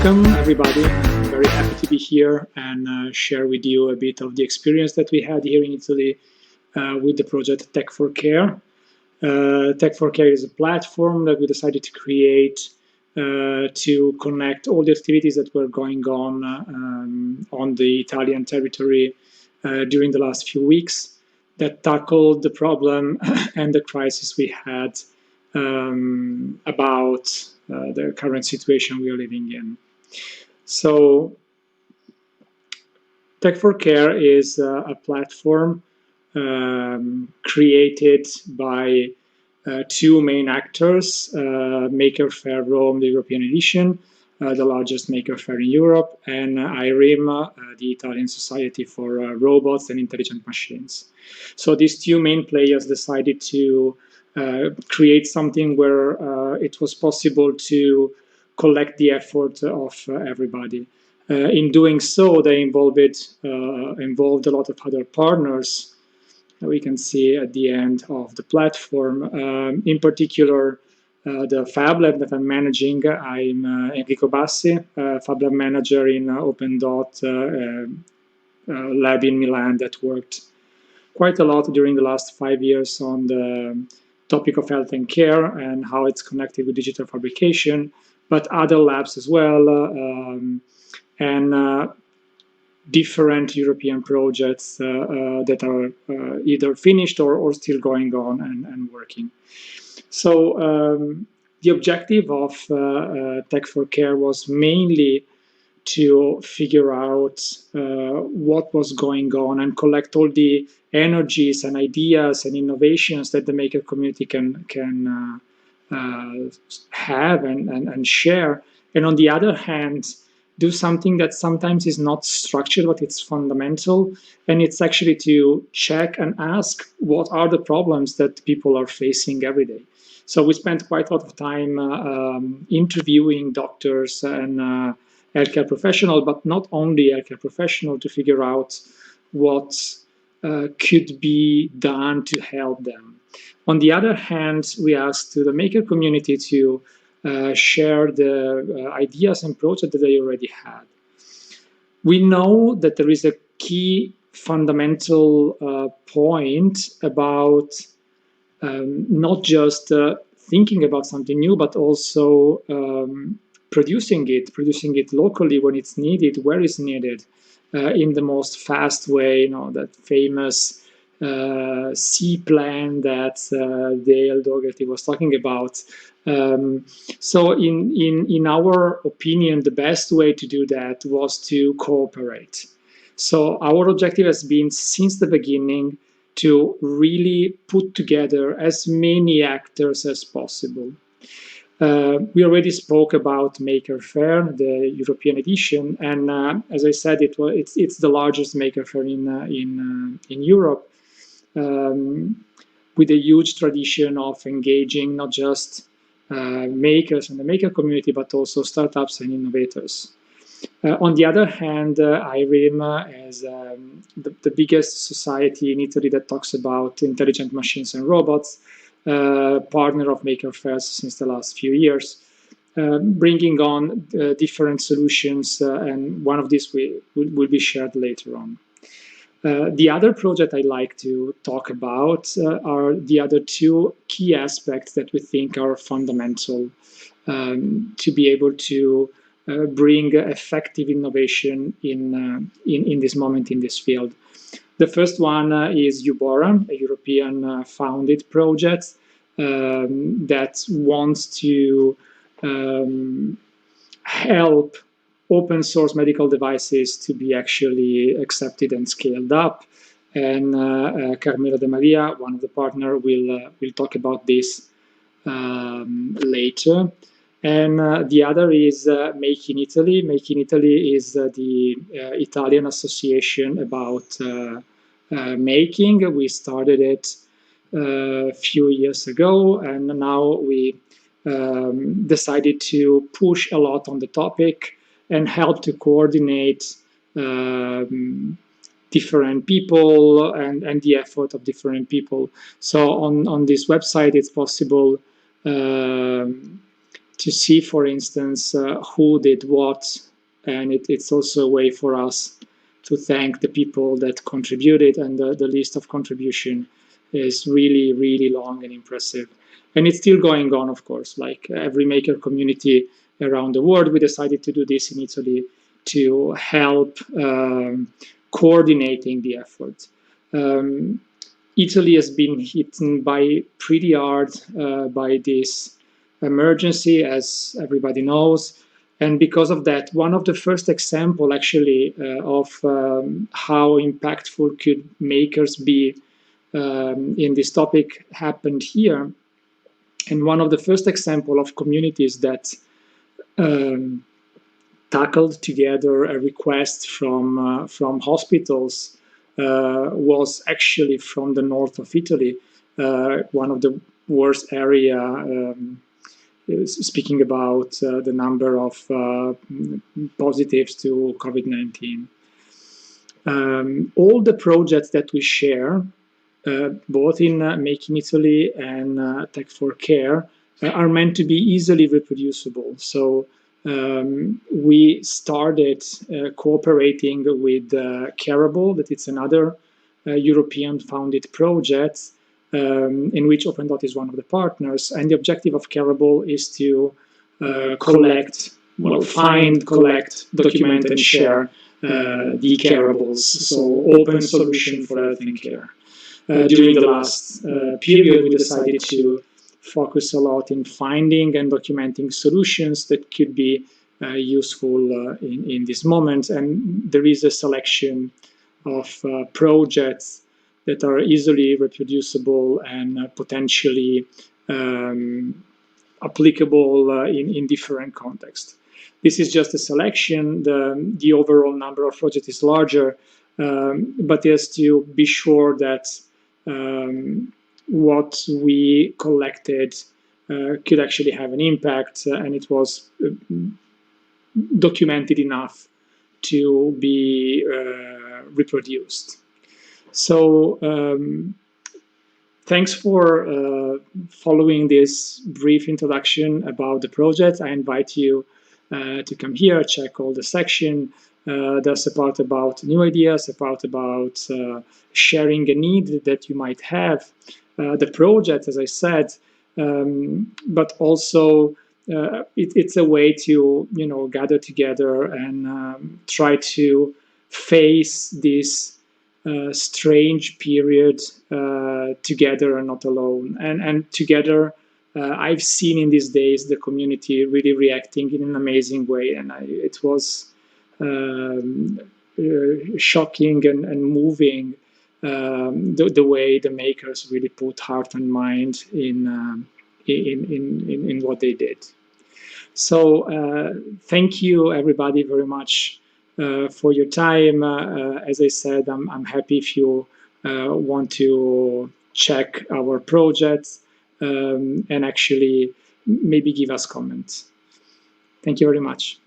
Welcome, everybody. I'm very happy to be here and share with you a bit of the experience that we had here in Italy with the project TechForCare. TechForCare is a platform that we decided to create to connect all the activities that were going on the Italian territory during the last few weeks that tackled the problem and the crisis we had about the current situation we are living in. So Tech4Care is a platform created by two main actors, Maker Faire Rome, the European edition, the largest Maker Faire in Europe, and IRIM, the Italian Society for Robots and Intelligent Machines. So these two main players decided to create something where it was possible to collect the effort of everybody. In doing so, they involved a lot of other partners we can see at the end of the platform. In particular, the Fab Lab that I'm managing, I'm Enrico Bassi, Fab Lab manager in Open Dot lab in Milan that worked quite a lot during the last 5 years on the topic of health and care and how it's connected with digital fabrication, but other labs as well, and different European projects that are either finished or still going on and working. So the objective of Tech4Care was mainly to figure out what was going on and collect all the energies and ideas and innovations that the maker community can have and share. And on the other hand, do something that sometimes is not structured, but it's fundamental. And it's actually to check and ask what are the problems that people are facing every day. So we spent quite a lot of time interviewing doctors and healthcare professional, but not only healthcare professional, to figure out what could be done to help them. On the other hand, we asked the maker community to share the ideas and projects that they already had. We know that there is a key fundamental point about not just thinking about something new, but also producing it locally when it's needed, where it's needed, in the most fast way. That famous C plan that Dale Dougherty was talking about. So in our opinion, the best way to do that was to cooperate. So our objective has been since the beginning to really put together as many actors as possible. We already spoke about Maker Faire, the European edition, and as I said, it's the largest Maker Faire in Europe, with a huge tradition of engaging not just makers and the maker community, but also startups and innovators. On the other hand, IRIM is the biggest society in Italy that talks about intelligent machines and robots, partner of Maker Faire since the last few years, bringing on different solutions, and one of these will be shared later on. The other project I'd like to talk about are the other two key aspects that we think are fundamental to be able to bring effective innovation in this moment in this field. The first one is Ubora, a European founded project that wants to help open source medical devices to be actually accepted and scaled up. And Carmelo De Maria, one of the partners, will talk about this later. And the other is Make in Italy. Make in Italy is the Italian association about making. We started it a few years ago, and now we decided to push a lot on the topic and help to coordinate different people and the effort of different people. So on this website, it's possible to see, for instance, who did what, and it's also a way for us to thank the people that contributed, and the list of contribution is really, really long and impressive. And it's still going on, of course. Like every maker community around the world, we decided to do this in Italy to help coordinating the effort. Italy has been hit by pretty hard by this emergency, as everybody knows. And because of that, one of the first example actually of how impactful could makers be in this topic happened here. And one of the first example of communities that um, tackled together a request from hospitals was actually from the north of Italy, one of the worst area. Speaking about the number of positives to COVID-19. All the projects that we share, both in Make in Italy and Tech4Care, are meant to be easily reproducible. So we started cooperating with Careable, that it's another European-founded project in which OpenDot is one of the partners. And the objective of Careable is to find, collect, document, and share the Careables, so open solution for health and care. During the last period, we decided to focus a lot in finding and documenting solutions that could be useful in this moment. And there is a selection of projects that are easily reproducible and potentially applicable in different contexts. This is just a selection. The overall number of projects is larger, but there's to be sure that what we collected could actually have an impact, and it was documented enough to be reproduced. So thanks for following this brief introduction about the project. I invite you to come here, check all the section. There's a part about new ideas, a part about sharing a need that you might have, the project, as I said, but also it's a way to gather together and try to face this strange period together and not alone. And together, I've seen in these days the community really reacting in an amazing way, and it was shocking and moving the way the makers really put heart and mind in what they did. So thank you everybody very much for your time. As I said, I'm happy if you want to check our projects and actually maybe give us comments. Thank you very much.